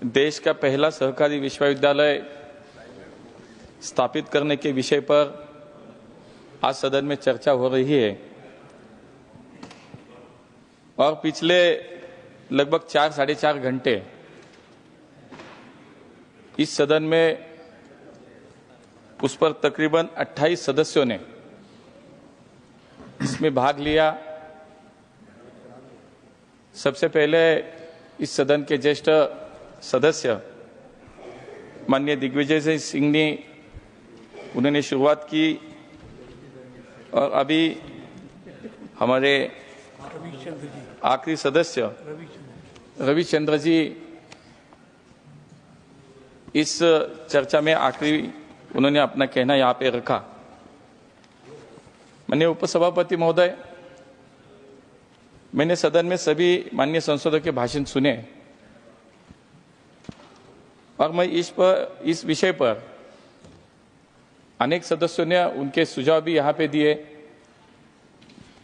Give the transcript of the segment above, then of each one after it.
देश का पहला सहकारी विश्वविद्यालय स्थापित करने के विषय पर आज सदन में चर्चा हो रही है और पिछले लगभग 4-4.5 घंटे इस सदन में उस पर तकरीबन 28 सदस्यों ने इसमें भाग लिया। सबसे पहले इस सदन के ज्येष्ठ सदस्य माननीय दिग्विजय सिंह ने उन्होंने शुरुआत की और अभी हमारे आखिरी सदस्य रविचंद्र जी इस चर्चा में आखिरी उन्होंने अपना कहना यहाँ पे रखा। माननीय उपसभापति महोदय, मैंने सदन में सभी माननीय सांसदों के भाषण सुने और मैं इस विषय पर अनेक सदस्यों ने उनके सुझाव भी यहाँ पे दिए।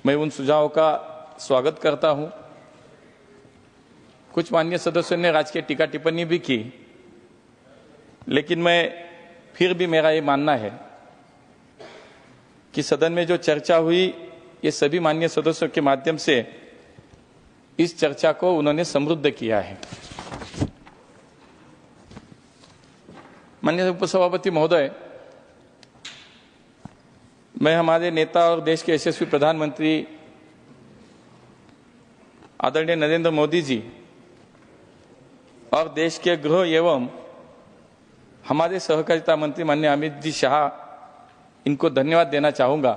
मैं उन सुझावों का स्वागत करता हूँ। कुछ माननीय सदस्यों ने राजकीय टीका टिप्पणी भी की, लेकिन फिर भी मेरा ये मानना है कि सदन में जो चर्चा हुई ये सभी माननीय सदस्यों के माध्यम से इस चर्चा को उन्होंने समृद्ध किया है। माननीय उपसभापति महोदय, मैं हमारे नेता और देश के यशस्वी प्रधानमंत्री आदरणीय नरेंद्र मोदी जी और देश के गृह एवं हमारे सहकारिता मंत्री माननीय अमित जी शाह इनको धन्यवाद देना चाहूंगा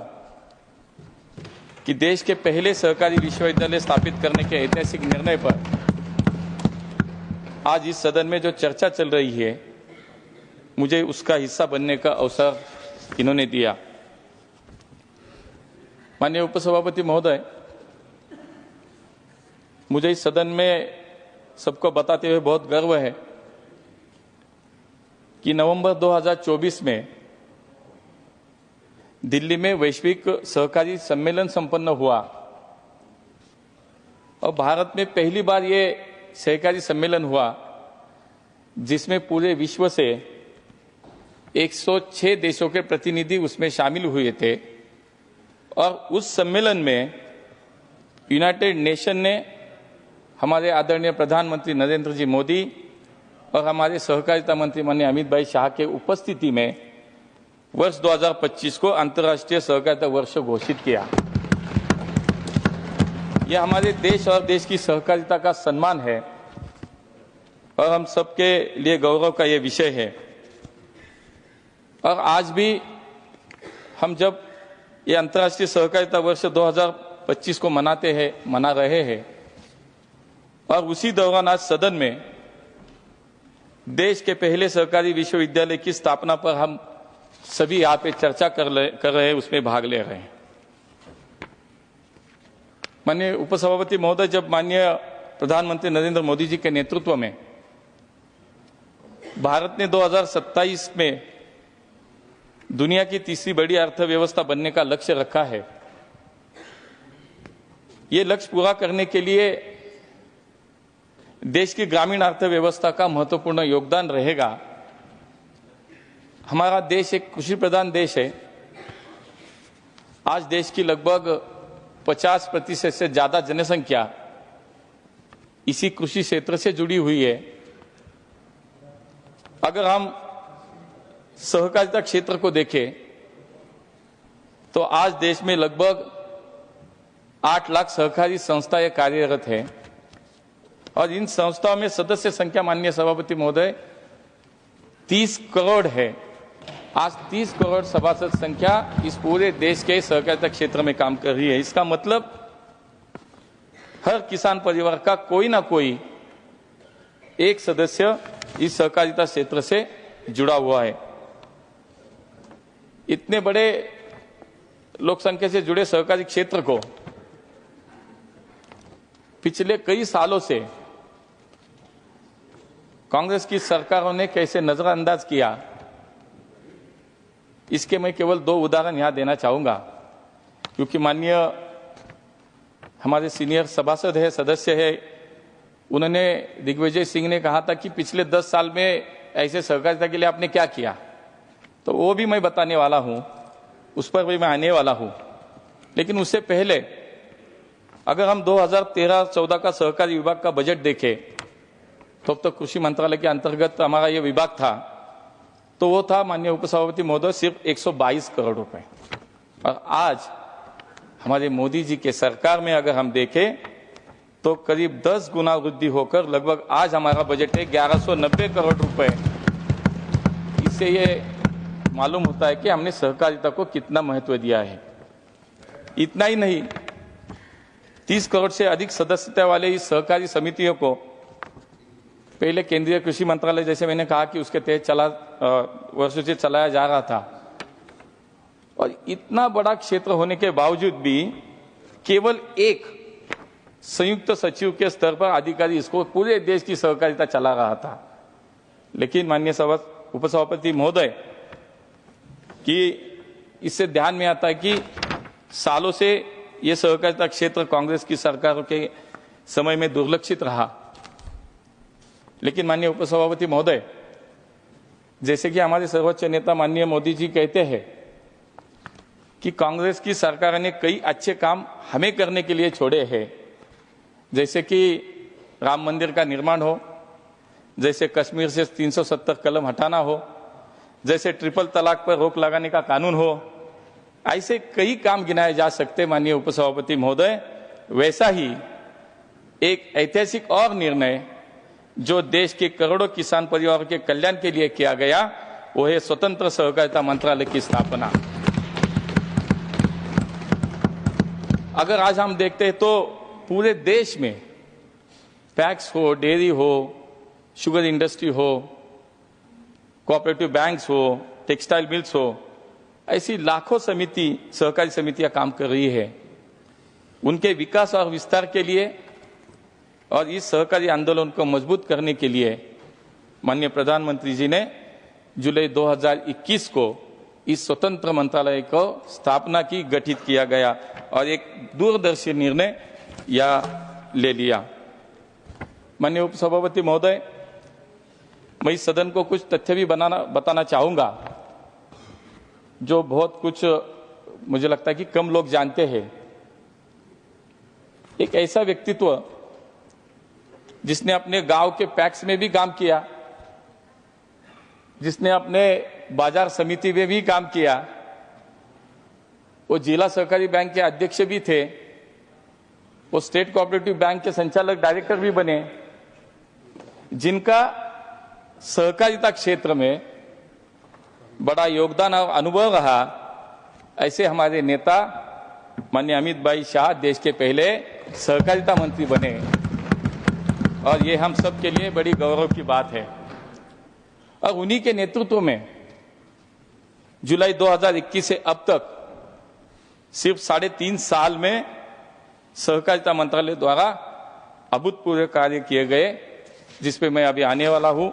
कि देश के पहले सहकारी विश्वविद्यालय स्थापित करने के ऐतिहासिक निर्णय पर आज इस सदन में जो चर्चा चल रही है, मुझे उसका हिस्सा बनने का अवसर इन्होंने दिया। माननीय उपसभापति महोदय, मुझे इस सदन में सबको बताते हुए बहुत गर्व है कि नवंबर 2024 में दिल्ली में वैश्विक सहकारी सम्मेलन संपन्न हुआ और भारत में पहली बार ये सहकारी सम्मेलन हुआ जिसमें पूरे विश्व से 106 देशों के प्रतिनिधि उसमें शामिल हुए थे और उस सम्मेलन में यूनाइटेड नेशन ने हमारे आदरणीय प्रधानमंत्री नरेंद्र जी मोदी और हमारे सहकारिता मंत्री माननीय अमित भाई शाह के उपस्थिति में वर्ष 2025 को अंतर्राष्ट्रीय सहकारिता वर्ष घोषित किया। यह हमारे देश और देश की सहकारिता का सम्मान है और हम सबके लिए गौरव का यह विषय है। और आज भी हम जब ये अंतर्राष्ट्रीय सहकारिता वर्ष 2025 को मना रहे हैं और उसी दौरान आज सदन में देश के पहले सहकारी विश्वविद्यालय की स्थापना पर हम सभी यहाँ पे चर्चा कर रहे हैं, उसमें भाग ले रहे हैं। माननीय उपसभापति महोदय, जब माननीय प्रधानमंत्री नरेंद्र मोदी जी के नेतृत्व में भारत ने 2027 में दुनिया की तीसरी बड़ी अर्थव्यवस्था बनने का लक्ष्य रखा है, ये लक्ष्य पूरा करने के लिए देश की ग्रामीण अर्थव्यवस्था का महत्वपूर्ण योगदान रहेगा। हमारा देश एक कृषि प्रधान देश है। आज देश की लगभग 50% से ज्यादा जनसंख्या इसी कृषि क्षेत्र से जुड़ी हुई है। अगर हम सहकारिता क्षेत्र को देखें तो आज देश में लगभग 8 लाख सहकारी संस्थाएं कार्यरत हैं और इन संस्थाओं में सदस्य संख्या माननीय सभापति महोदय 30 करोड़ है। आज 30 करोड़ सभासद संख्या इस पूरे देश के सहकारिता क्षेत्र में काम कर रही है। इसका मतलब हर किसान परिवार का कोई ना कोई एक सदस्य इस सहकारिता क्षेत्र से जुड़ा हुआ है। इतने बड़े लोक संख्या से जुड़े सहकारी क्षेत्र को पिछले कई सालों से कांग्रेस की सरकारों ने कैसे नजरअंदाज किया, इसके मैं केवल 2 उदाहरण यहां देना चाहूंगा, क्योंकि माननीय हमारे सीनियर सभासद है, सदस्य है उन्होंने दिग्विजय सिंह ने कहा था कि पिछले 10 साल में ऐसे सहकारिता के लिए आपने क्या किया, तो वो भी मैं बताने वाला हूं, उस पर भी मैं आने वाला हूं। लेकिन उससे पहले अगर हम 2013-14 का सहकारी विभाग का बजट देखें तो कृषि मंत्रालय के अंतर्गत हमारा ये विभाग था, तो वो था माननीय उपसभापति महोदय सिर्फ 122 करोड़ रुपए। और आज हमारे मोदी जी के सरकार में अगर हम देखें तो करीब 10 गुना वृद्धि होकर लगभग आज हमारा बजट है 1190 करोड़ रुपए। इससे ये मालूम होता है कि हमने सहकारिता को कितना महत्व दिया है। इतना ही नहीं, 30 करोड़ से अधिक सदस्यता वाले इस सहकारी समितियों को पहले केंद्रीय कृषि मंत्रालय, जैसे मैंने कहा कि उसके तहत वर्षों से चलाया जा रहा था, और इतना बड़ा क्षेत्र होने के बावजूद भी केवल एक संयुक्त सचिव के स्तर पर अधिकारी इसको पूरे देश की सहकारिता चला रहा था। लेकिन माननीय उपसभापति महोदय कि इससे ध्यान में आता है कि सालों से यह सहकारिता क्षेत्र कांग्रेस की सरकारों के समय में दुर्लक्षित रहा। लेकिन माननीय उपसभापति महोदय, जैसे कि हमारे सर्वोच्च नेता माननीय मोदी जी कहते हैं कि कांग्रेस की सरकार ने कई अच्छे काम हमें करने के लिए छोड़े हैं, जैसे कि राम मंदिर का निर्माण हो, जैसे कश्मीर से 370 कलम हटाना हो, जैसे ट्रिपल तलाक पर रोक लगाने का कानून हो, ऐसे कई काम गिनाए जा सकते माननीय उपसभापति महोदय। वैसा ही एक ऐतिहासिक और निर्णय जो देश के करोड़ों किसान परिवारों के कल्याण के लिए किया गया, वो है स्वतंत्र सहकारिता मंत्रालय की स्थापना। अगर आज हम देखते हैं तो पूरे देश में पैक्स हो, डेयरी हो, शुगर इंडस्ट्री हो, कोऑपरेटिव बैंक्स हो, टेक्सटाइल मिल्स हो, ऐसी लाखों सहकारी समितियां काम कर रही है। उनके विकास और विस्तार के लिए और इस सहकारी आंदोलन को मजबूत करने के लिए माननीय प्रधानमंत्री जी ने जुलाई 2021 को इस स्वतंत्र मंत्रालय को स्थापना की, गठित किया गया और एक दूरदर्शी निर्णय ले लिया। माननीय उपसभापति महोदय, मैं इस सदन को कुछ तथ्य भी बताना चाहूंगा जो बहुत कुछ मुझे लगता है कि कम लोग जानते हैं। एक ऐसा व्यक्तित्व जिसने अपने गांव के पैक्स में भी काम किया, जिसने अपने बाजार समिति में भी काम किया, वो जिला सहकारी बैंक के अध्यक्ष भी थे, वो स्टेट कोऑपरेटिव बैंक के संचालक डायरेक्टर भी बने, जिनका सहकारिता क्षेत्र में बड़ा योगदान और अनुभव रहा, ऐसे हमारे नेता माननीय अमित भाई शाह देश के पहले सहकारिता मंत्री बने। और ये हम सब के लिए बड़ी गौरव की बात है। और उन्हीं के नेतृत्व में जुलाई 2021 से अब तक सिर्फ 3.5 साल में सहकारिता मंत्रालय द्वारा अभूतपूर्व कार्य किए गए, जिसपे मैं अभी आने वाला हूं।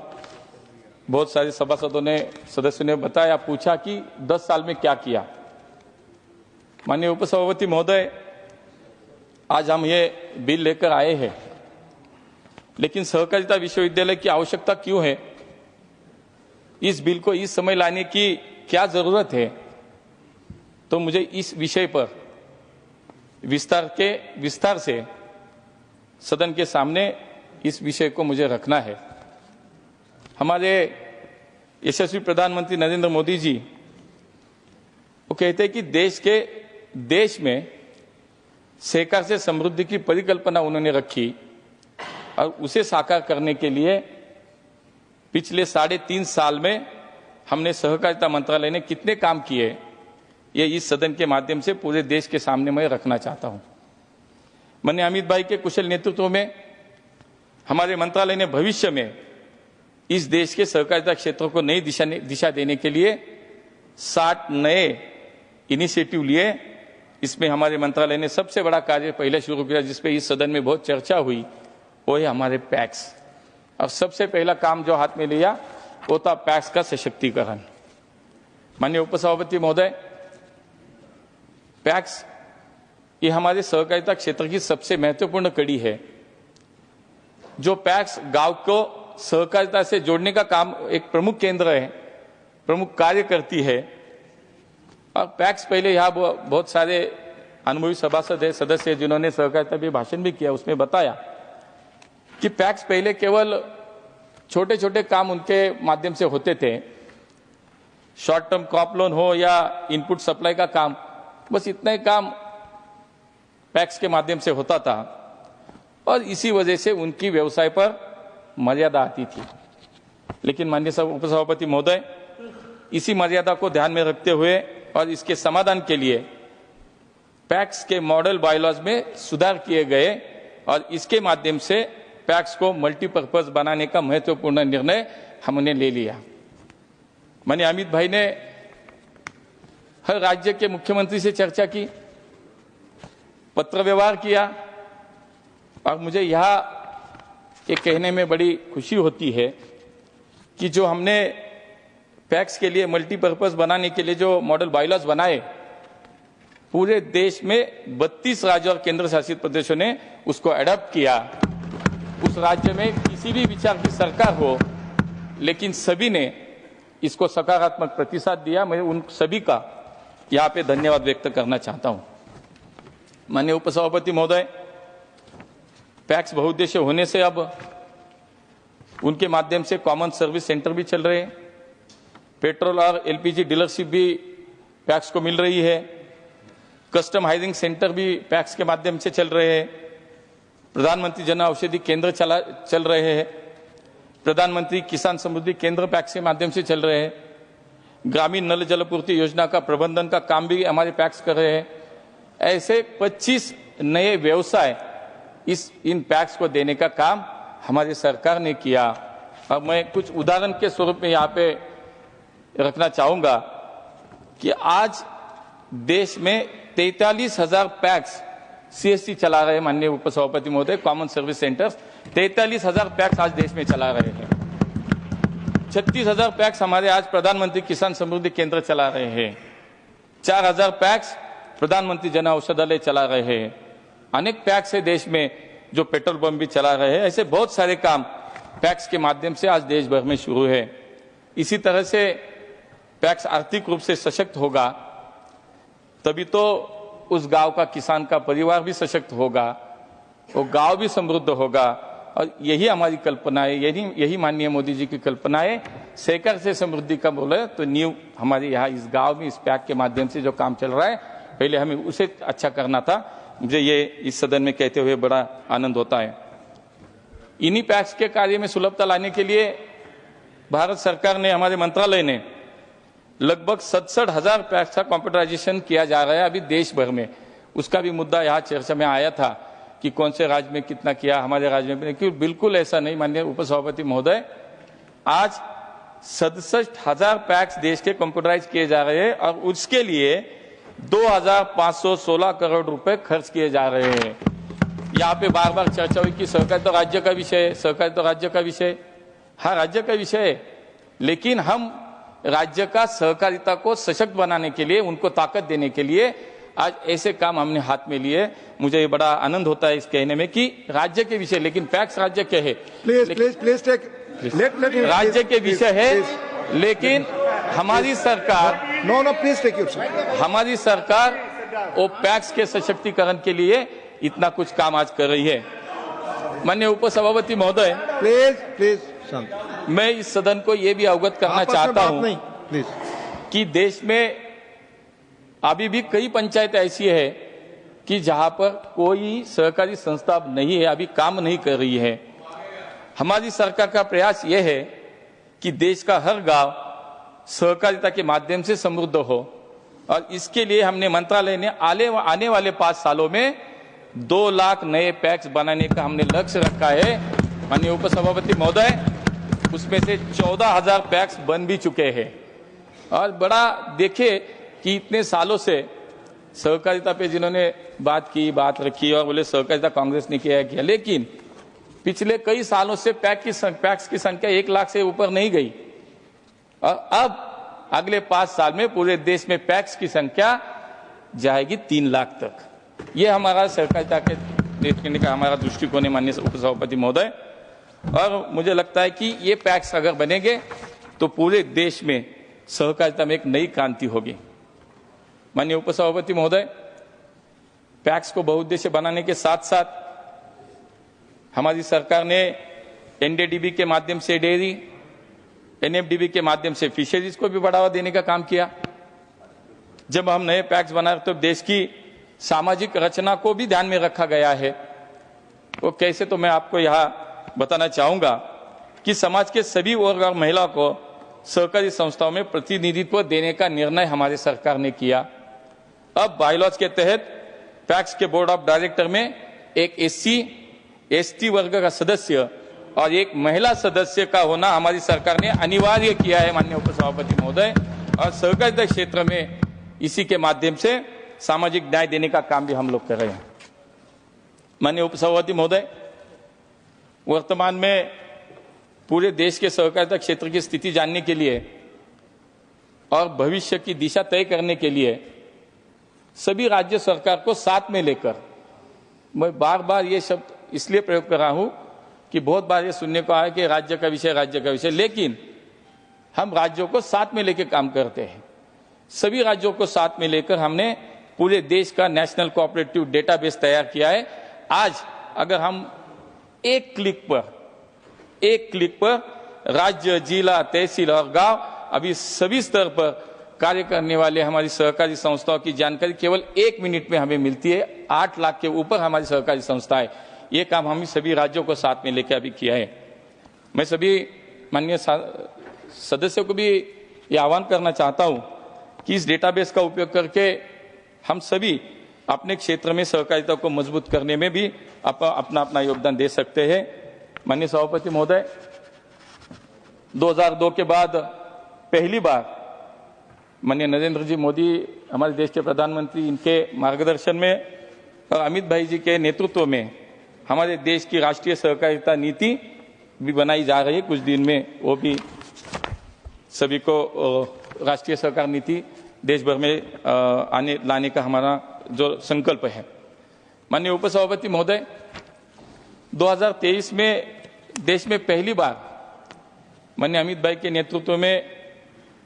बहुत सारे सदस्यों ने बताया, पूछा कि 10 साल में क्या किया। माननीय उपसभापति महोदय, आज हम ये बिल लेकर आए हैं, लेकिन सहकारिता विश्वविद्यालय की आवश्यकता क्यों है, इस बिल को इस समय लाने की क्या जरूरत है, तो मुझे इस विषय पर विस्तार से सदन के सामने इस विषय को मुझे रखना है। हमारे यशस्वी प्रधानमंत्री नरेंद्र मोदी जी वो कहते हैं कि देश में सहकार से समृद्धि की परिकल्पना उन्होंने रखी और उसे साकार करने के लिए पिछले 3.5 साल में हमने सहकारिता मंत्रालय ने कितने काम किए, ये इस सदन के माध्यम से पूरे देश के सामने मैं रखना चाहता हूं। माननीय अमित भाई के कुशल नेतृत्व में हमारे मंत्रालय ने भविष्य में इस देश के सहकारिता क्षेत्र को नई दिशा देने के लिए 60 नए इनिशिएटिव लिए। इसमें हमारे मंत्रालय ने सबसे बड़ा कार्य पहले शुरू किया, जिसपे इस सदन में बहुत चर्चा हुई, वो है हमारे पैक्स। और सबसे पहला काम जो हाथ में लिया वो था पैक्स का सशक्तिकरण। माननीय उपसभापति महोदय, पैक्स ये हमारे सहकारिता क्षेत्र की सबसे महत्वपूर्ण कड़ी है। जो पैक्स गांव को सहकारिता से जोड़ने का काम एक प्रमुख केंद्र है, प्रमुख कार्य करती है। और पैक्स पहले यहाँ बहुत सारे अनुभवी सभासद है, सदस्य है, जिन्होंने सहकारिता पे भाषण भी किया, उसमें बताया कि पैक्स पहले केवल छोटे छोटे काम उनके माध्यम से होते थे, शॉर्ट टर्म क्रॉप लोन हो या इनपुट सप्लाई का काम, बस इतना ही काम पैक्स के माध्यम से होता था और इसी वजह से उनकी व्यवसाय पर मर्यादा आती थी। लेकिन माननीय उपसभापति महोदय, इसी मर्यादा को ध्यान में रखते हुए और इसके समाधान के लिए पैक्स के मॉडल बायलॉज में सुधार किए गए और इसके माध्यम से पैक्स को मल्टीपर्पज बनाने का महत्वपूर्ण निर्णय हमने ले लिया। माननीय अमित भाई ने हर राज्य के मुख्यमंत्री से चर्चा की, पत्र व्यवहार किया और मुझे यह कहने में बड़ी खुशी होती है कि जो हमने पैक्स के लिए मल्टीपर्पज बनाने के लिए जो मॉडल बायलॉज बनाए, पूरे देश में 32 राज्य और केंद्र शासित प्रदेशों ने उसको एडॉप्ट किया। उस राज्य में किसी भी विचार की सरकार हो, लेकिन सभी ने इसको सकारात्मक प्रतिसाद दिया। मैं उन सभी का यहाँ पे धन्यवाद व्यक्त करना चाहता हूं। माननीय उपसभापति महोदय, पैक्स बहुउद्देश्य होने से अब उनके माध्यम से कॉमन सर्विस सेंटर भी चल रहे हैं, पेट्रोल और एलपीजी डीलरशिप भी पैक्स को मिल रही है, कस्टम हायरिंग सेंटर भी पैक्स के माध्यम से चल रहे हैं, प्रधानमंत्री जन औषधि केंद्र चल रहे हैं, प्रधानमंत्री किसान समृद्धि केंद्र पैक्स के माध्यम से चल रहे हैं, ग्रामीण नल जलपूर्ति योजना का प्रबंधन का काम भी हमारे पैक्स कर रहे हैं। ऐसे 25 नए व्यवसाय इन पैक्स को देने का काम हमारी सरकार ने किया। अब मैं कुछ उदाहरण के स्वरूप में यहाँ पे रखना चाहूंगा कि आज देश में 43,000 पैक्स सीएससी चला रहे हैं। माननीय उपसभापति महोदय, कॉमन सर्विस सेंटर्स 43,000 पैक्स आज देश में चला रहे हैं। 36,000 पैक्स हमारे आज प्रधानमंत्री किसान समृद्धि केंद्र चला रहे हैं। 4,000 पैक्स प्रधानमंत्री जन औषधालय चला रहे हैं। अनेक पैक्स है देश में जो पेट्रोल पंप भी चला रहे हैं। ऐसे बहुत सारे काम पैक्स के माध्यम से आज देश भर में शुरू है। इसी तरह से पैक्स आर्थिक रूप से सशक्त होगा, तभी तो उस गांव का किसान का परिवार भी सशक्त होगा, वो गांव भी समृद्ध होगा। और यही हमारी कल्पना है, यही माननीय मोदी जी की कल्पना है। सहकार से समृद्धि का बोले तो नींव हमारे यहाँ इस गांव में इस पैक के माध्यम से जो काम चल रहा है, पहले हमें उसे अच्छा करना था। मुझे ये इस सदन में कहते हुए बड़ा आनंद होता है। इन्हीं पैक्स के कार्य में सुलभता लाने के लिए भारत सरकार ने, हमारे मंत्रालय ने लगभग 67,000 पैक्स का कंप्यूटराइजेशन किया जा रहा है अभी देश भर में। उसका भी मुद्दा यहाँ चर्चा में आया था कि कौन से राज्य में कितना किया, हमारे राज्य में क्यों। बिल्कुल ऐसा नहीं माननीय उपसभापति महोदय, आज 67,000 पैक्स देश के कंप्यूटराइज किए जा रहे हैं और उसके लिए 2,516 करोड़ रुपए खर्च किए जा रहे हैं। यहाँ पे बार बार चर्चा हुई कि सरकार तो राज्य का विषय है, सरकार तो राज्य का विषय। हाँ, राज्य का विषय है, लेकिन हम राज्य का सहकारिता को सशक्त बनाने के लिए, उनको ताकत देने के लिए आज ऐसे काम हमने हाथ में लिए। मुझे ये बड़ा आनंद होता है इस कहने में कि राज्य के विषय, लेकिन पैक्स राज्य के है, राज्य के विषय है, लेकिन हमारी सरकार हमारी सरकार वो पैक्स के सशक्तिकरण के लिए इतना कुछ काम आज कर रही है। माननीय उपसभापति महोदय, प्लीज मैं इस सदन को ये भी अवगत करना चाहता हूं कि देश में अभी भी कई पंचायत ऐसी है कि जहां पर कोई सहकारी संस्था नहीं है, अभी काम नहीं कर रही है। हमारी सरकार का प्रयास यह है कि देश का हर गांव सहकारिता के माध्यम से समृद्ध हो और इसके लिए हमने मंत्रालय ने आने वाले 5 सालों में 2 लाख नए पैक्स बनाने का हमने लक्ष्य रखा है। माननीय उपसभापति महोदय, उसमें से 14,000 पैक्स बन भी चुके हैं। और बड़ा देखे कि इतने सालों से सहकारिता पे जिन्होंने बात रखी और बोले सहकारिता कांग्रेस ने किया, लेकिन पिछले कई सालों से पैक्स की संख्या 1 लाख से ऊपर नहीं गई और अब अगले 5 साल में पूरे देश में पैक्स की संख्या जाएगी 3 लाख तक। ये हमारा सहकारिता के देखने का हमारा दृष्टिकोण है। माननीय उपसभापति महोदय, और मुझे लगता है कि ये पैक्स अगर बनेंगे तो पूरे देश में सहकारिता में एक नई क्रांति होगी। माननीय उपसभापति महोदय, पैक्स को बहुउद्देश्य बनाने के साथ साथ हमारी सरकार ने एनडीडीबी के माध्यम से डेयरी, एनएफडीबी के माध्यम से फिशरीज को भी बढ़ावा देने का काम किया। जब हम नए पैक्स बनाए तो देश की सामाजिक रचना को भी ध्यान में रखा गया है। वो कैसे, तो मैं आपको यहाँ बताना चाहूंगा कि समाज के सभी वर्ग और महिला को सहकारी संस्थाओं में प्रतिनिधित्व देने का निर्णय हमारी सरकार ने किया। अब बायलॉज के तहत पैक्स के बोर्ड ऑफ डायरेक्टर में एक एससी एसटी वर्ग का सदस्य और एक महिला सदस्य का होना हमारी सरकार ने अनिवार्य किया है माननीय उपसभापति महोदय। और सहकारिता क्षेत्र में इसी के माध्यम से सामाजिक न्याय देने का काम भी हम लोग कर रहे हैं। माननीय उपसभापति महोदय, वर्तमान में पूरे देश के सहकारिता क्षेत्र की स्थिति जानने के लिए और भविष्य की दिशा तय करने के लिए सभी राज्य सरकार को साथ में लेकर, मैं बार बार ये शब्द इसलिए प्रयोग कर रहा हूं कि बहुत बार ये सुनने को आया कि राज्य का विषय, लेकिन हम राज्यों को साथ में लेकर काम करते हैं। सभी राज्यों को साथ में लेकर हमने पूरे देश का नेशनल कोऑपरेटिव डेटाबेस तैयार किया है। आज अगर हम एक क्लिक पर राज्य, जिला, तहसील और गांव, अभी सभी स्तर पर कार्य करने वाले हमारी सहकारी संस्थाओं की जानकारी केवल 1 मिनट में हमें मिलती है। 8 लाख के ऊपर हमारी सहकारी संस्थाएं, ये काम हम सभी राज्यों को साथ में लेकर अभी किया है। मैं सभी माननीय सदस्यों को भी ये आह्वान करना चाहता हूं कि इस डेटाबेस का उपयोग करके हम सभी अपने क्षेत्र में सहकारिता को मजबूत करने में भी अपना योगदान दे सकते हैं। माननीय सभापति महोदय, 2002 के बाद पहली बार माननीय नरेंद्र जी मोदी हमारे देश के प्रधानमंत्री, इनके मार्गदर्शन में और अमित भाई जी के नेतृत्व में हमारे देश की राष्ट्रीय सहकारिता नीति भी बनाई जा रही है। कुछ दिन में वो भी सभी को राष्ट्रीय सहकार नीति देश भर में लाने का हमारा जो संकल्प है। माननीय उपसभापति महोदय, 2023 में देश में पहली बार माननीय अमित भाई के नेतृत्व में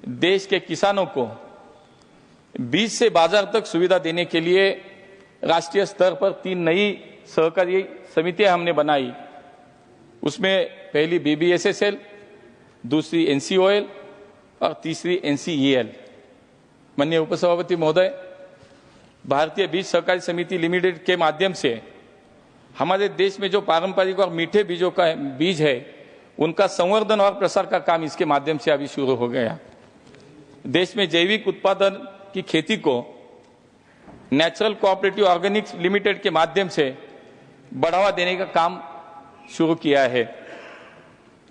देश के किसानों को बीज से बाजार तक सुविधा देने के लिए राष्ट्रीय स्तर पर 3 नई सहकारी समितियां हमने बनाई। उसमें पहली BBSSL, दूसरी NCOL और तीसरी NCEL। माननीय उपसभापति महोदय, भारतीय बीज सहकारी समिति लिमिटेड के माध्यम से हमारे देश में जो पारंपरिक और मीठे बीजों का बीज है, उनका संवर्धन और प्रसार का काम इसके माध्यम से अभी शुरू हो गया। देश में जैविक उत्पादन की खेती को नेचुरल कोऑपरेटिव ऑर्गेनिक्स लिमिटेड के माध्यम से बढ़ावा देने का काम शुरू किया है।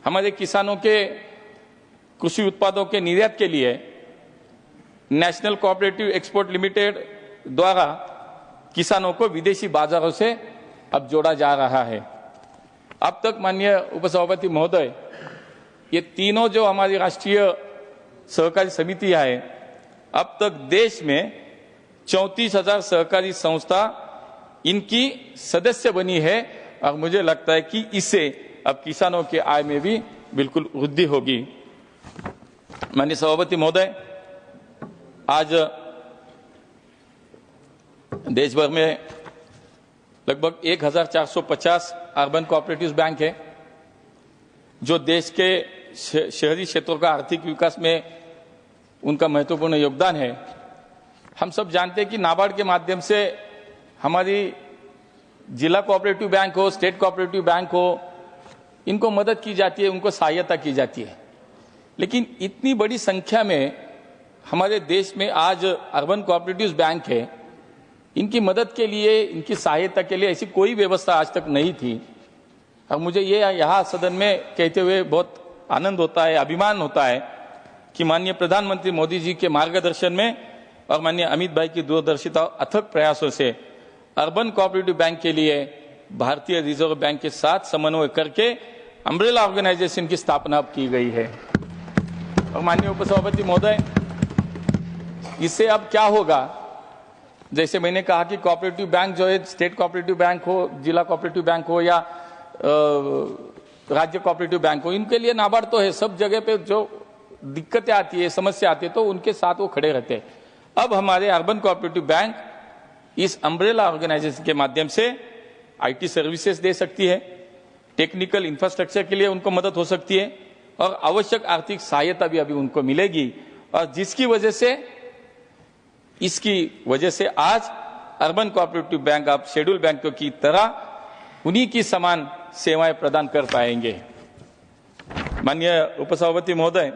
हमारे किसानों के कृषि उत्पादों के निर्यात के लिए नेशनल कोऑपरेटिव एक्सपोर्ट लिमिटेड द्वारा किसानों को विदेशी बाजारों से अब जोड़ा जा रहा है। अब तक माननीय उपसभापति महोदय, ये तीनों जो हमारी राष्ट्रीय सहकारी समितियां हैं, अब तक देश में 34,000 सहकारी संस्था इनकी सदस्य बनी है और मुझे लगता है कि इससे अब किसानों के आय में भी बिल्कुल वृद्धि होगी। माननीय सभापति महोदय, आज देश भर में लगभग 1450 अर्बन कोऑपरेटिव बैंक है, जो देश के शहरी क्षेत्रों का आर्थिक विकास में उनका महत्वपूर्ण योगदान है। हम सब जानते हैं कि नाबार्ड के माध्यम से हमारी जिला कोऑपरेटिव बैंक हो, स्टेट कोऑपरेटिव बैंक हो, इनको मदद की जाती है, उनको सहायता की जाती है। लेकिन इतनी बड़ी संख्या में हमारे देश में आज अर्बन कोऑपरेटिव बैंक है, इनकी मदद के लिए, इनकी सहायता के लिए ऐसी कोई व्यवस्था आज तक नहीं थी। और मुझे ये यहाँ सदन में कहते हुए बहुत आनंद होता है, अभिमान होता है कि माननीय प्रधानमंत्री मोदी जी के मार्गदर्शन में और माननीय अमित भाई की दूरदर्शिता अथक प्रयासों से अर्बन कोऑपरेटिव बैंक के लिए भारतीय रिजर्व बैंक के साथ समन्वय करके अम्ब्रेला ऑर्गेनाइजेशन की स्थापना की गई है। और माननीय उपसभापति महोदय, इससे अब क्या होगा, जैसे मैंने कहा कि कोऑपरेटिव बैंक जो है, स्टेट कोऑपरेटिव बैंक हो, जिला कोऑपरेटिव बैंक हो या राज्य कोऑपरेटिव बैंक हो, इनके लिए नाबार्ड तो है, सब जगह पे जो दिक्कतें आती है, समस्या आती है, तो उनके साथ वो खड़े रहते हैं। अब हमारे अर्बन कोऑपरेटिव बैंक इस अम्ब्रेला ऑर्गेनाइजेशन के माध्यम से आईटी सर्विसेज दे सकती है, टेक्निकल इंफ्रास्ट्रक्चर के लिए उनको मदद हो सकती है और आवश्यक आर्थिक सहायता भी अभी उनको मिलेगी। और जिसकी वजह से, इसकी वजह से आज अर्बन कोऑपरेटिव बैंक अब शेड्यूल बैंकों की तरह उन्हीं की समान सेवाएं प्रदान कर पाएंगे। माननीय उपसभापति महोदय,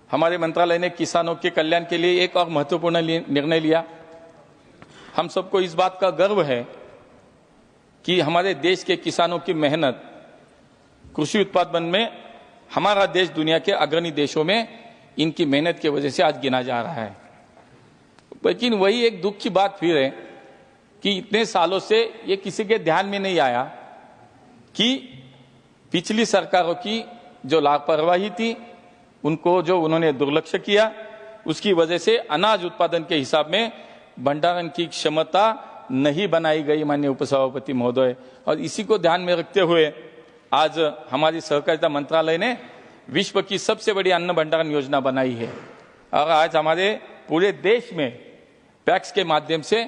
हमारे मंत्रालय ने किसानों के कल्याण के लिए एक और महत्वपूर्ण निर्णय लिया। हम सबको इस बात का गर्व है कि हमारे देश के किसानों की मेहनत कृषि उत्पादन में हमारा देश दुनिया के अग्रणी देशों में इनकी मेहनत की वजह से आज गिना जा रहा है। लेकिन वही एक दुख की बात फिर है कि इतने सालों से ये किसी के ध्यान में नहीं आया कि पिछली सरकारों की जो लापरवाही थी, उनको जो उन्होंने दुर्लक्ष्य किया, उसकी वजह से अनाज उत्पादन के हिसाब में भंडारण की क्षमता नहीं बनाई गई, माननीय उपसभापति महोदय। और इसी को ध्यान में रखते हुए आज हमारी सहकारिता मंत्रालय ने विश्व की सबसे बड़ी अन्न भंडारण योजना बनाई है और आज हमारे पूरे देश में पैक्स के माध्यम से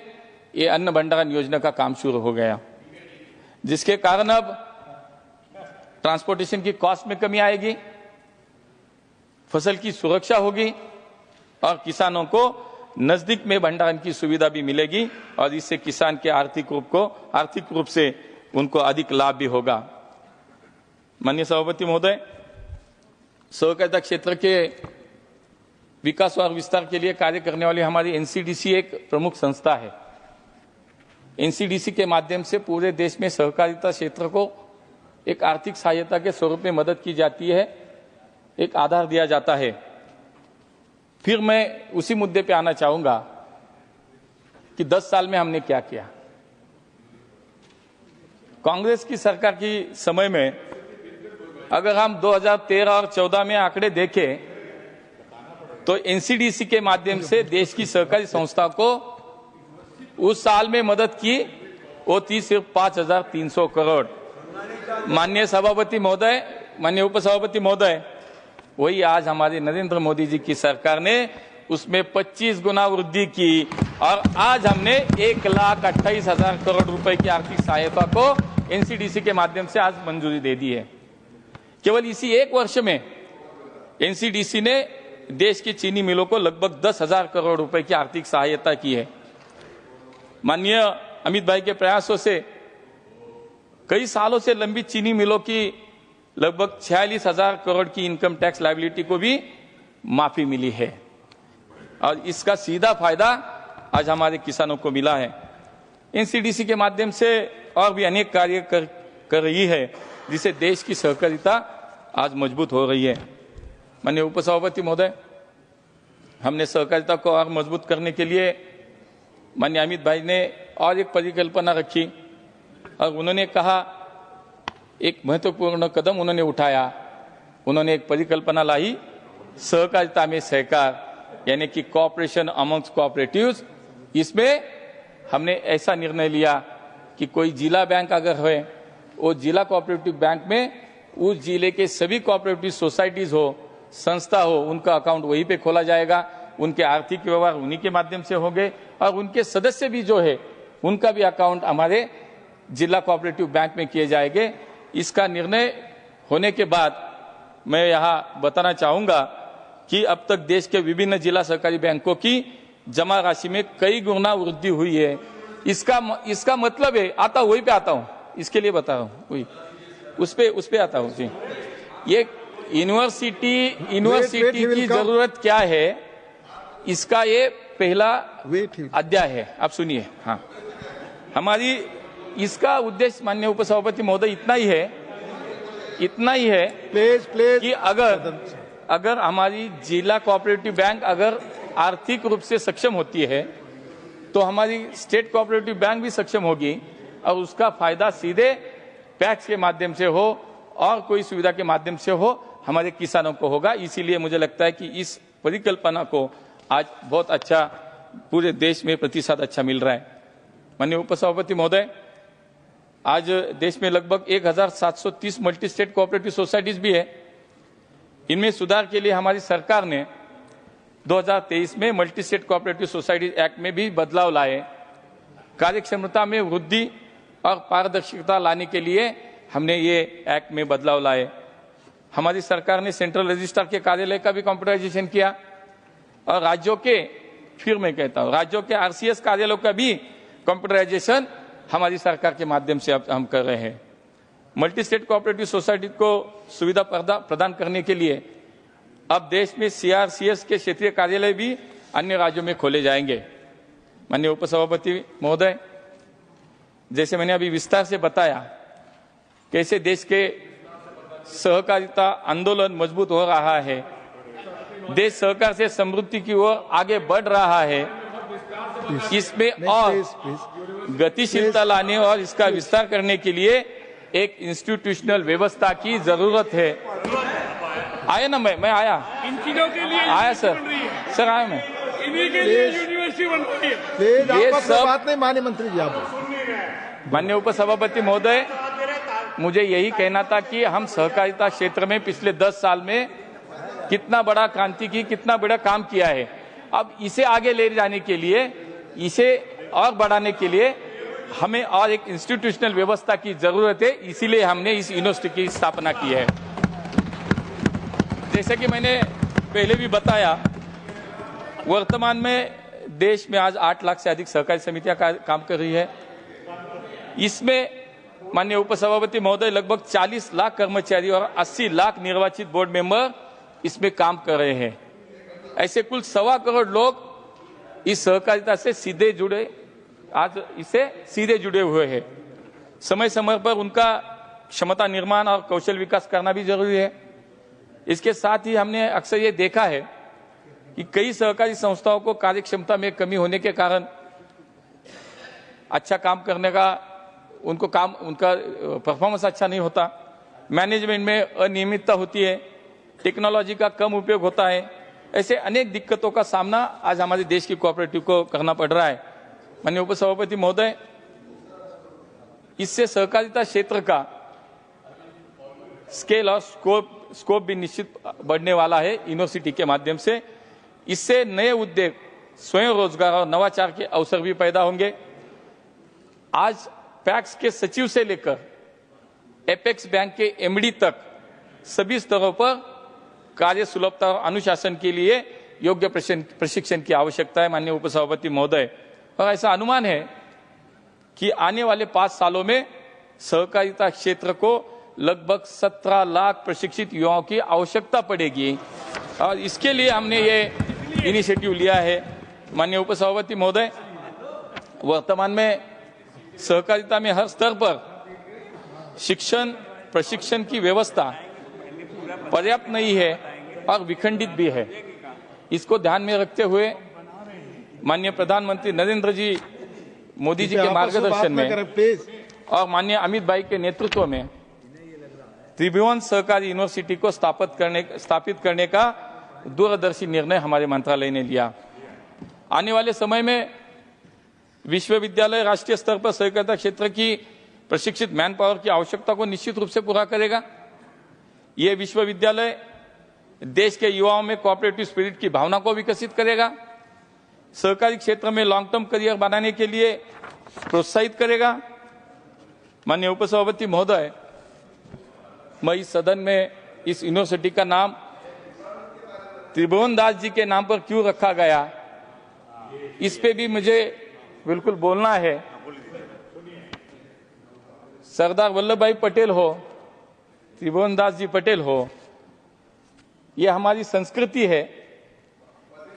ये अन्न भंडारण योजना का काम शुरू हो गया, जिसके कारण अब ट्रांसपोर्टेशन की कॉस्ट में कमी आएगी, फसल की सुरक्षा होगी और किसानों को नजदीक में भंडारण की सुविधा भी मिलेगी और इससे किसान के आर्थिक रूप से उनको अधिक लाभ भी होगा। माननीय सभापति महोदय, सहकारिता क्षेत्र के विकास और विस्तार के लिए कार्य करने वाली हमारी एनसीडीसी एक प्रमुख संस्था है। एनसीडीसी के माध्यम से पूरे देश में सहकारिता क्षेत्र को एक आर्थिक सहायता के स्वरूप में मदद की जाती है, एक आधार दिया जाता है। फिर मैं उसी मुद्दे पे आना चाहूंगा कि 10 साल में हमने क्या किया। कांग्रेस की सरकार की समय में अगर हम 2013 और 14 में आंकड़े देखें तो एनसीडीसी के माध्यम से देश की सहकारी संस्था को उस साल में मदद की वो थी सिर्फ 5,300 करोड़। माननीय सभापति महोदय, माननीय उपसभापति महोदय, वही आज हमारे नरेंद्र मोदी जी की सरकार ने उसमें 25 गुना वृद्धि की और आज हमने 1,28,000 करोड़ रुपए की आर्थिक सहायता को एनसीडीसी के माध्यम से आज मंजूरी दे दी है। केवल इसी एक वर्ष में एनसीडीसी ने देश की चीनी मिलों को लगभग 10,000 करोड़ रुपए की आर्थिक सहायता की है। माननीय अमित भाई के प्रयासों से कई सालों से लंबी चीनी मिलों की लगभग 46,000 करोड़ की इनकम टैक्स लायबिलिटी को भी माफी मिली है और इसका सीधा फायदा आज हमारे किसानों को मिला है। एनसीडीसी के माध्यम से और भी अनेक कार्य कर रही है, जिससे देश की सहकारिता आज मजबूत हो रही है। माननीय उपसभापति महोदय, हमने सहकारिता को और मजबूत करने के लिए माननीय अमित भाई ने और एक परिकल्पना रखी और उन्होंने कहा, एक महत्वपूर्ण कदम उन्होंने उठाया। उन्होंने एक परिकल्पना लाई, सहकारिता में सहकार, यानी कि कोऑपरेशन अमंग्स कोऑपरेटिव्स। इसमें हमने ऐसा निर्णय लिया कि कोई जिला बैंक अगर है, वो जिला कोऑपरेटिव बैंक में उस जिले के सभी कोऑपरेटिव सोसाइटीज हो, संस्था हो, उनका अकाउंट वहीं पे खोला जाएगा, उनके आर्थिक व्यवहार उन्हीं के माध्यम से होंगे और उनके सदस्य भी जो है उनका भी अकाउंट हमारे जिला कोऑपरेटिव बैंक में किए जाएंगे। इसका निर्णय होने के बाद मैं यहाँ बताना चाहूंगा कि अब तक देश के विभिन्न जिला सहकारी बैंकों की जमा राशि में कई गुना वृद्धि हुई है। इसका मतलब है, वही पे आता हूँ, इसके लिए बता रहा हूँ, वही उस पे आता हूँ जी। ये यूनिवर्सिटी की जरूरत क्या है, इसका ये पहला अध्याय है। आप सुनिए। हाँ, हमारी इसका उद्देश्य माननीय उपसभापति महोदय इतना ही है प्लीज कि अगर हमारी जिला कोऑपरेटिव बैंक अगर आर्थिक रूप से सक्षम होती है तो हमारी स्टेट कोऑपरेटिव बैंक भी सक्षम होगी और उसका फायदा सीधे पैक्स के माध्यम से हो और कोई सुविधा के माध्यम से हो, हमारे किसानों को होगा। इसीलिए मुझे लगता है कि इस परिकल्पना को आज बहुत अच्छा पूरे देश में प्रतिशत अच्छा मिल रहा है। माननीय उपसभापति महोदय, आज देश में लगभग 1730 मल्टी स्टेट कोऑपरेटिव सोसाइटीज भी है। इनमें सुधार के लिए हमारी सरकार ने 2023 में multi state cooperative societies act में भी बदलाव लाए। कार्यक्षमता में वृद्धि और पारदर्शिता लाने के लिए हमने ये एक्ट में बदलाव लाए। हमारी सरकार ने सेंट्रल रजिस्ट्रार के कार्यालय का भी कंप्यूटराइजेशन किया और राज्यों के, फिर मैं कहता हूं, राज्यों के आरसीएस कार्यालयों का भी कंप्यूटराइजेशन हमारी सरकार के माध्यम से अब हम कर रहे हैं। मल्टी स्टेट कोऑपरेटिव सोसाइटी को सुविधा प्रदान करने के लिए अब देश में सीआरसीएस के क्षेत्रीय कार्यालय भी अन्य राज्यों में खोले जाएंगे। माननीय उपसभापति महोदय, जैसे मैंने अभी विस्तार से बताया, कैसे देश के सहकारिता आंदोलन मजबूत हो रहा है, देश सहकार से समृद्धि की ओर आगे बढ़ रहा है, इसमें और गतिशीलता लाने और इसका विस्तार करने के लिए एक इंस्टीट्यूशनल व्यवस्था की जरूरत है। आया ना, मैं आया, इन चीजों के लिए आया सर आया मैं, इन्हीं के लिए यूनिवर्सिटी बन रही है। ये सब बात नहीं, माननीय मंत्री जी आप। माननीय उपसभापति महोदय, मुझे यही कहना था कि हम सहकारिता क्षेत्र में पिछले 10 साल में कितना बड़ा क्रांति की, कितना बड़ा काम किया है। अब इसे आगे ले जाने के लिए, इसे और बढ़ाने के लिए हमें और एक इंस्टीट्यूशनल व्यवस्था की जरूरत है। इसीलिए हमने इस यूनिवर्सिटी की स्थापना की है। जैसे कि मैंने पहले भी बताया, वर्तमान में देश में आज 8 लाख से अधिक सहकारी समितियां काम कर रही है। इसमें माननीय उपसभापति महोदय, लगभग 40 लाख कर्मचारी और 80 लाख निर्वाचित बोर्ड मेंबर इसमें काम कर रहे हैं। ऐसे कुल 1.25 करोड़ लोग इस सहकारिता से सीधे जुड़े, आज इससे सीधे जुड़े हुए हैं। समय समय पर उनका क्षमता निर्माण और कौशल विकास करना भी जरूरी है। इसके साथ ही हमने अक्सर ये देखा है कि कई सहकारी संस्थाओं को कार्यक्षमता में कमी होने के कारण अच्छा काम करने का उनका परफॉर्मेंस अच्छा नहीं होता, मैनेजमेंट में अनियमितता होती है, टेक्नोलॉजी का कम उपयोग होता है। ऐसे अनेक दिक्कतों का सामना आज हमारे देश की कोऑपरेटिव को करना पड़ रहा है। माननीय उपसभापति महोदय, इससे सहकारिता क्षेत्र का स्केल और स्कोप भी निश्चित बढ़ने वाला है यूनिवर्सिटी के माध्यम से। इससे नए उद्योग, स्वयं रोजगार और नवाचार के अवसर भी पैदा होंगे। आज पैक्स के सचिव से लेकर एपेक्स बैंक के एमडी तक सभी स्तरों पर कार्य सुलभता और अनुशासन के लिए योग्य प्रशिक्षण की आवश्यकता है। माननीय उपसभापति महोदय, और ऐसा अनुमान है कि आने वाले 5 सालों में सहकारिता क्षेत्र को लगभग 17 लाख प्रशिक्षित युवाओं की आवश्यकता पड़ेगी और इसके लिए हमने ये इनिशिएटिव लिया है। माननीय उपसभापति महोदय, वर्तमान में सहकारिता में हर स्तर पर शिक्षण प्रशिक्षण की व्यवस्था पर्याप्त नहीं है और विखंडित भी है। इसको ध्यान में रखते हुए माननीय प्रधानमंत्री नरेंद्र जी मोदी जी के मार्गदर्शन में और माननीय अमित भाई के नेतृत्व में त्रिभुवन सहकारी यूनिवर्सिटी को स्थापित करने का दूरदर्शी निर्णय हमारे मंत्रालय ने लिया। आने वाले समय में विश्वविद्यालय राष्ट्रीय स्तर पर सहकारिता क्षेत्र की प्रशिक्षित मैन पावर की आवश्यकता को निश्चित रूप से पूरा करेगा। ये विश्वविद्यालय देश के युवाओं में कोऑपरेटिव स्पिरिट की भावना को विकसित करेगा, सहकारी क्षेत्र में लॉन्ग टर्म करियर बनाने के लिए प्रोत्साहित करेगा। माननीय उपसभापति महोदय, मैं इस सदन में इस यूनिवर्सिटी का नाम त्रिभुवन दास जी के नाम पर क्यों रखा गया, इस पे भी मुझे बिल्कुल बोलना है। सरदार वल्लभ भाई पटेल हो, त्रिभुवन दास जी पटेल हो, ये हमारी संस्कृति है,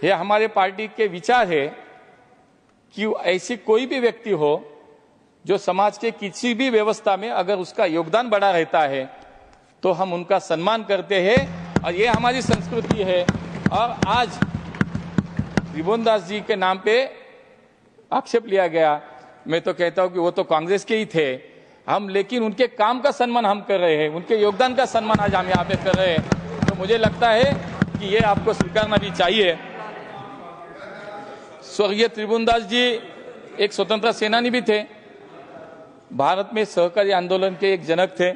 ये हमारे पार्टी के विचार है कि ऐसी कोई भी व्यक्ति हो जो समाज के किसी भी व्यवस्था में अगर उसका योगदान बड़ा रहता है तो हम उनका सम्मान करते हैं और ये हमारी संस्कृति है। और आज त्रिभुवन दास जी के नाम पे आक्षेप लिया गया, मैं तो कहता हूं कि वो तो कांग्रेस के ही थे हम, लेकिन उनके काम का सम्मान हम कर रहे हैं, उनके योगदान का सम्मान आज हम यहाँ पे कर रहे हैं। तो मुझे लगता है कि ये आपको स्वीकारना भी चाहिए। स्वर्गीय त्रिभुवन दास जी एक स्वतंत्रता सेनानी भी थे भारत में सहकारी आंदोलन के एक जनक थे।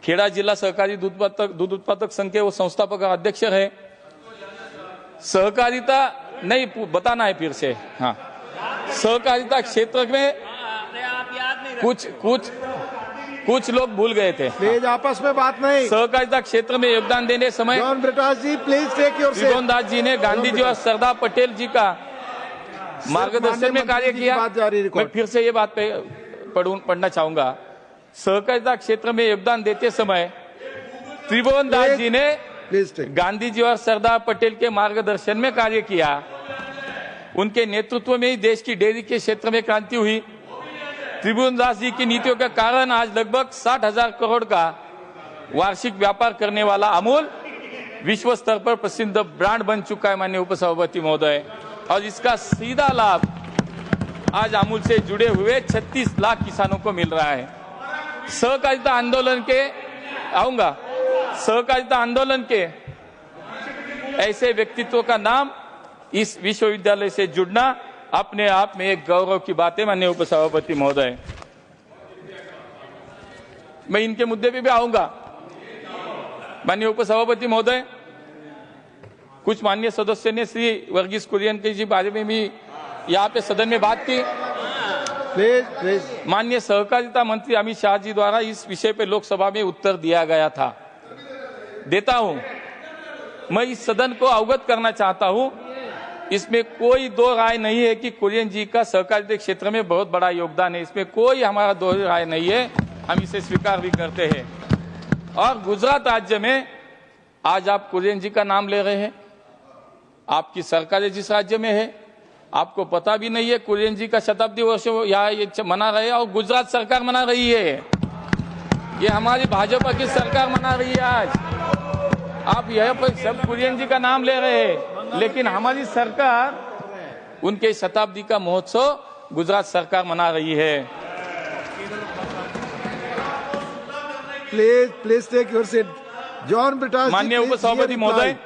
खेड़ा जिला सहकारी दूध उत्पादक संघ के वो संस्थापक और अध्यक्ष है। सहकारिता नहीं बताना है फिर से, हाँ, सहकारिता क्षेत्र में कुछ लोग भूल गए थे। प्लीज आपस में बात नहीं। सहकारिता क्षेत्र में योगदान देने समय John Brittas ji please take your seat. Tribhuvan Das ji ने गांधी जी और सरदार पटेल जी का मार्गदर्शन में कार्य किया। मैं फिर से ये बात पे पढ़ना चाहूंगा। सहकारिता क्षेत्र में योगदान देते समय त्रिभुवन दास जी ने गांधी जी और सरदार पटेल के मार्गदर्शन में कार्य किया। उनके नेतृत्व में ही देश की डेयरी के क्षेत्र में क्रांति हुई। त्रिभुवन दास जी की नीतियों के कारण आज लगभग 60,000 करोड़ का वार्षिक व्यापार करने वाला अमूल विश्व स्तर पर प्रसिद्ध ब्रांड बन चुका है, माननीय उपसभापति महोदय। और इसका सीधा लाभ आज अमूल से जुड़े हुए 36 लाख किसानों को मिल रहा है। सहकारिता आंदोलन के सहकारिता आंदोलन के ऐसे व्यक्तित्व का नाम इस विश्वविद्यालय से जुड़ना अपने आप में एक गौरव की बात है, माननीय उपसभापति महोदय। मैं इनके मुद्दे पे भी आऊंगा। माननीय उपसभापति महोदय, कुछ माननीय सदस्य ने श्री वर्गीस कुरियन के जी बारे में भी यहाँ पे सदन में बात की। प्लीज माननीय सहकारिता मंत्री अमित शाह जी द्वारा इस विषय पे लोकसभा में उत्तर दिया गया था। देता हूं, मैं इस सदन को अवगत करना चाहता हूं, इसमें कोई दो राय नहीं है कि कुरियन जी का सहकारिता क्षेत्र में बहुत बड़ा योगदान है। इसमें कोई हमारा दो राय नहीं है, हम इसे स्वीकार भी करते हैं। और गुजरात राज्य में आज आप कुरियन जी का नाम ले रहे हैं। आपकी सरकार जिस राज्य में है आपको पता भी नहीं है कुरियन जी का शताब्दी वर्ष यहाँ ये मना रहे हैं और गुजरात सरकार मना रही है। ये हमारी भाजपा की सरकार मना रही है। आज आप यह पर सब कुरियन जी का नाम ले रहे हैं, लेकिन हमारी सरकार उनके शताब्दी का महोत्सव गुजरात सरकार मना रही है। Please take your seat. John Brittas, माननीय उपसभापति महोदय,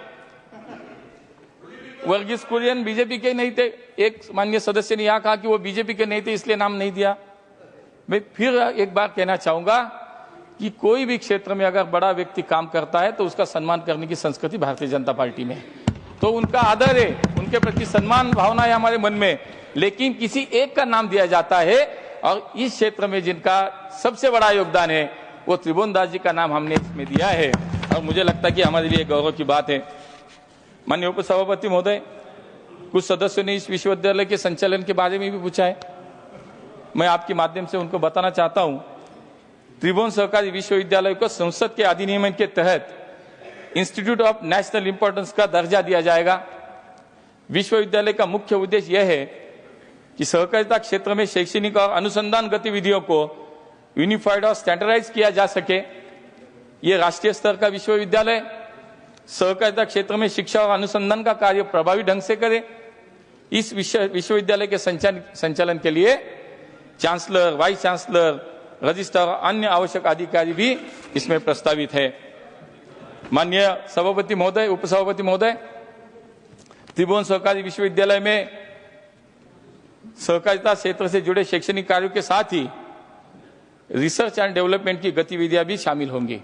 वर्गीस कुरियन बीजेपी के नहीं थे। एक माननीय सदस्य ने यहाँ कहा कि वो बीजेपी के नहीं थे इसलिए नाम नहीं दिया। मैं फिर एक बार कहना चाहूंगा कि कोई भी क्षेत्र में अगर बड़ा व्यक्ति काम करता है तो उसका सम्मान करने की संस्कृति भारतीय जनता पार्टी में, तो उनका आदर है, उनके प्रति सम्मान भावना है हमारे मन में। लेकिन किसी एक का नाम दिया जाता है और इस क्षेत्र में जिनका सबसे बड़ा योगदान है वो त्रिभुवन दास जी का नाम हमने इसमें दिया है और मुझे लगता है कि हमारे लिए गौरव की बात है। माननीय उपसभापति महोदय, कुछ सदस्यों ने इस विश्वविद्यालय के संचालन के बारे में भी पूछा है। मैं आपके माध्यम से उनको बताना चाहता हूं, त्रिभुवन सहकारी विश्वविद्यालय को संसद के अधिनियम के तहत इंस्टीट्यूट ऑफ नेशनल इंपॉर्टेंस का दर्जा दिया जाएगा। विश्वविद्यालय का मुख्य उद्देश्य यह है कि सहकारिता क्षेत्र में शैक्षणिक और अनुसंधान गतिविधियों को यूनिफाइड और स्टैंडर्डाइज किया जा सके। ये राष्ट्रीय स्तर का विश्वविद्यालय सहकारिता क्षेत्र में शिक्षा और अनुसंधान का कार्य प्रभावी ढंग से करे। इस विश्वविद्यालय के संचालन के लिए चांसलर, वाइस चांसलर, रजिस्ट्रार और अन्य आवश्यक अधिकारी भी इसमें प्रस्तावित है। माननीय सभापति महोदय, उपसभापति महोदय, त्रिभुवन सहकारी विश्वविद्यालय में सहकारिता क्षेत्र से जुड़े शैक्षणिक कार्यों के साथ ही रिसर्च एंड डेवलपमेंट की गतिविधियां भी शामिल होंगी।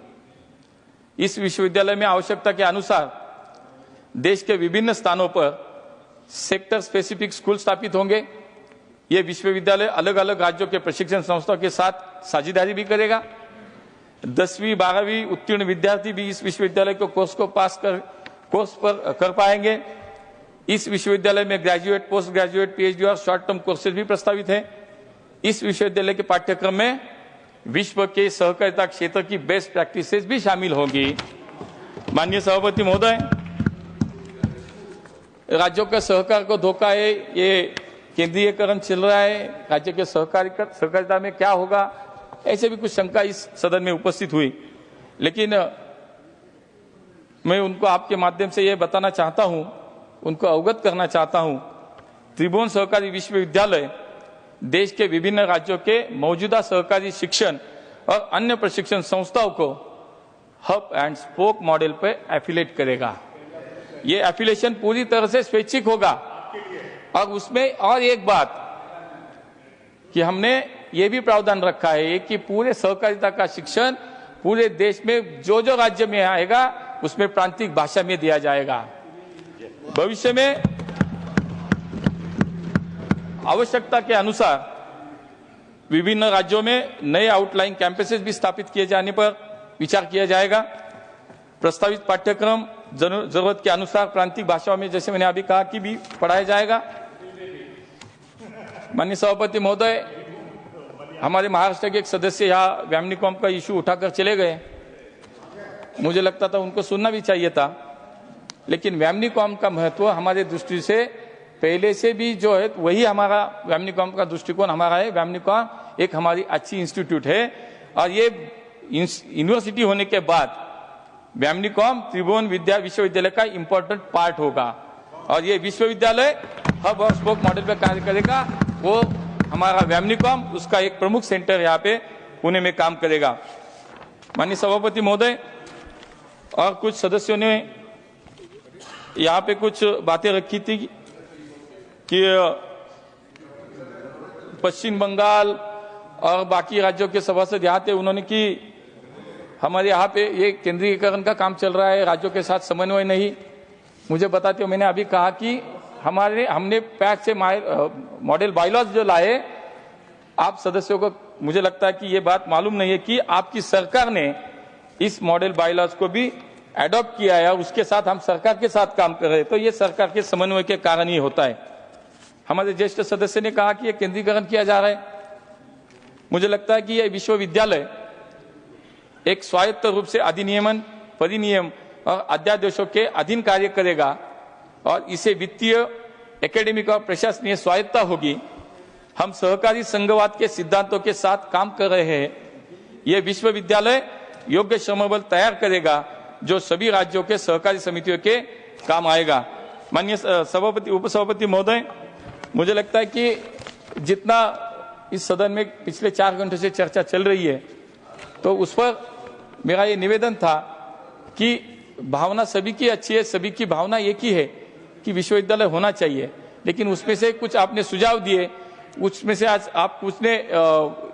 इस विश्वविद्यालय में आवश्यकता के अनुसार देश के विभिन्न स्थानों पर सेक्टर स्पेसिफिक स्कूल स्थापित होंगे। ये विश्वविद्यालय अलग अलग राज्यों के प्रशिक्षण संस्थाओं के साथ साझेदारी भी करेगा। 10वीं 12वीं उत्तीर्ण विद्यार्थी भी इस विश्वविद्यालय को कोर्स पर कर पाएंगे। इस विश्वविद्यालय में ग्रेजुएट, पोस्ट ग्रेजुएट, पीएचडी और शॉर्ट टर्म कोर्सेज भी प्रस्तावित है। इस विश्वविद्यालय के पाठ्यक्रम में विश्व के सहकारिता क्षेत्र की बेस्ट प्रैक्टिसेस भी शामिल होंगी। माननीय सभापति महोदय, राज्यों के सहकार को धोखा है, ये केंद्रीयकरण चल रहा है, राज्य के सहकारिता में क्या होगा, ऐसे भी कुछ शंका इस सदन में उपस्थित हुई। लेकिन मैं उनको आपके माध्यम से ये बताना चाहता हूं, उनको अवगत करना चाहता हूं, त्रिभुवन सहकारी विश्वविद्यालय देश के विभिन्न राज्यों के मौजूदा सहकारी शिक्षण और अन्य प्रशिक्षण संस्थाओं को हब एंड स्पोक मॉडल पर एफिलेट करेगा। ये एफिलेशन पूरी तरह से स्वैच्छिक होगा। और उसमें और एक बात कि हमने ये भी प्रावधान रखा है कि पूरे सहकारिता का शिक्षण पूरे देश में जो जो राज्य में आएगा उसमें प्रांतीय भाषा में दिया जाएगा। भविष्य में आवश्यकता के अनुसार विभिन्न राज्यों में नए आउटलाइन कैंपसेस भी स्थापित किए जाने पर विचार किया जाएगा। प्रस्तावित पाठ्यक्रम जरूरत के अनुसार प्रांतीय भाषाओं में, जैसे मैंने अभी कहा, कि भी पढ़ाया जाएगा। माननीय सभापति महोदय, हमारे महाराष्ट्र के एक सदस्य यहाँ व्यामनीकॉम का इशू उठाकर चले गए। मुझे लगता था उनको सुनना भी चाहिए था, लेकिन व्यामनीकॉम का महत्व हमारे दृष्टि से पहले से भी जो है वही हमारा व्यामनीकॉम का दृष्टिकोण हमारा है। व्यामनीकॉम एक हमारी अच्छी इंस्टीट्यूट है और ये यूनिवर्सिटी होने के बाद व्यामनीकॉम त्रिभुवन विश्वविद्यालय का इंपॉर्टेंट पार्ट होगा और ये विश्वविद्यालय हब और स्पोक मॉडल पर कार्य करेगा। वो हमारा व्यामनीकॉम उसका एक प्रमुख सेंटर यहाँ पे पुणे में काम करेगा। माननीय सभापति महोदय और कुछ सदस्यों ने यहाँ पे कुछ बातें रखी थी कि पश्चिम बंगाल और बाकी राज्यों के सभासद यहाँ थे, उन्होंने कि हमारे यहाँ पे ये केंद्रीयकरण का काम चल रहा है, राज्यों के साथ समन्वय नहीं। मुझे बताते हो, मैंने अभी कहा कि हमने पैक से मॉडल बायलॉज जो लाए, आप सदस्यों को मुझे लगता है कि ये बात मालूम नहीं है कि आपकी सरकार ने इस मॉडल बायलॉज को भी एडॉप्ट किया है और उसके साथ हम सरकार के साथ काम कर रहे हैं। तो ये सरकार के समन्वय के कारण ही होता है। हमारे ज्येष्ठ सदस्य ने कहा कि ये केंद्रीकरण किया जा रहा है। मुझे लगता है कि यह विश्वविद्यालय एक स्वायत्त रूप से अधिनियमन, परिनियम और अध्यादेशों के अधीन कार्य करेगा और इसे वित्तीय, एकेडमिक और प्रशासनीय स्वायत्तता होगी। हम सहकारी संघवाद के सिद्धांतों के साथ काम कर रहे हैं। यह विश्वविद्यालय योग्य श्रमबल तैयार करेगा जो सभी राज्यों के सहकारी समितियों के काम आएगा। माननीय सभापति, उपसभापति महोदय, मुझे लगता है कि जितना इस सदन में पिछले 4 घंटे से चर्चा चल रही है, तो उस पर मेरा ये निवेदन था कि भावना सभी की अच्छी है, सभी की भावना एक ही है कि विश्वविद्यालय होना चाहिए, लेकिन उसमें से कुछ आपने सुझाव दिए, उसमें से आज आप कुछ ने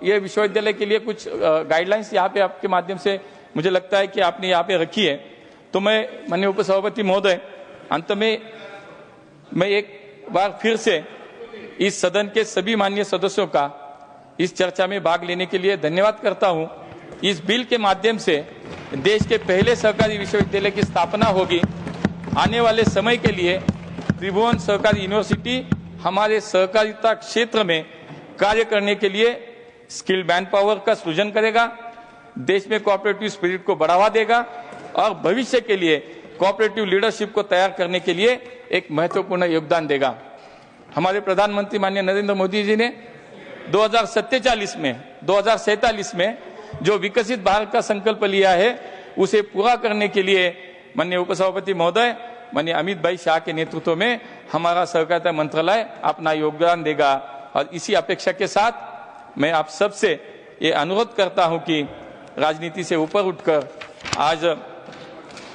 ये विश्वविद्यालय के लिए कुछ गाइडलाइंस यहाँ पे आपके माध्यम से मुझे लगता है कि आपने यहाँ पे रखी है। तो मैं माननीय उपसभापति महोदय, अंत में मैं एक बार फिर से इस सदन के सभी माननीय सदस्यों का इस चर्चा में भाग लेने के लिए धन्यवाद करता हूं। इस बिल के माध्यम से देश के पहले सहकारी विश्वविद्यालय की स्थापना होगी। आने वाले समय के लिए त्रिभुवन सहकारी यूनिवर्सिटी हमारे सहकारिता क्षेत्र में कार्य करने के लिए स्किल्ड मैन पावर का सृजन करेगा, देश में कोऑपरेटिव स्पिरिट को बढ़ावा देगा और भविष्य के लिए कोऑपरेटिव लीडरशिप को तैयार करने के लिए एक महत्वपूर्ण योगदान देगा। हमारे प्रधानमंत्री माननीय नरेंद्र मोदी जी ने 2047 में जो विकसित भारत का संकल्प लिया है, उसे पूरा करने के लिए माननीय उपसभापति महोदय, माननीय अमित भाई शाह के नेतृत्व में हमारा सहकारिता मंत्रालय अपना योगदान देगा। और इसी अपेक्षा के साथ मैं आप सबसे ये अनुरोध करता हूं कि राजनीति से ऊपर उठकर आज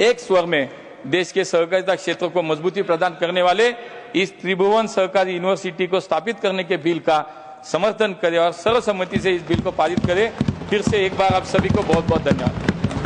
एक स्वर में देश के सहकारिता क्षेत्र को मजबूती प्रदान करने वाले इस त्रिभुवन सहकारी यूनिवर्सिटी को स्थापित करने के बिल का समर्थन करें और सर्वसम्मति से इस बिल को पारित करें। फिर से एक बार आप सभी को बहुत बहुत धन्यवाद।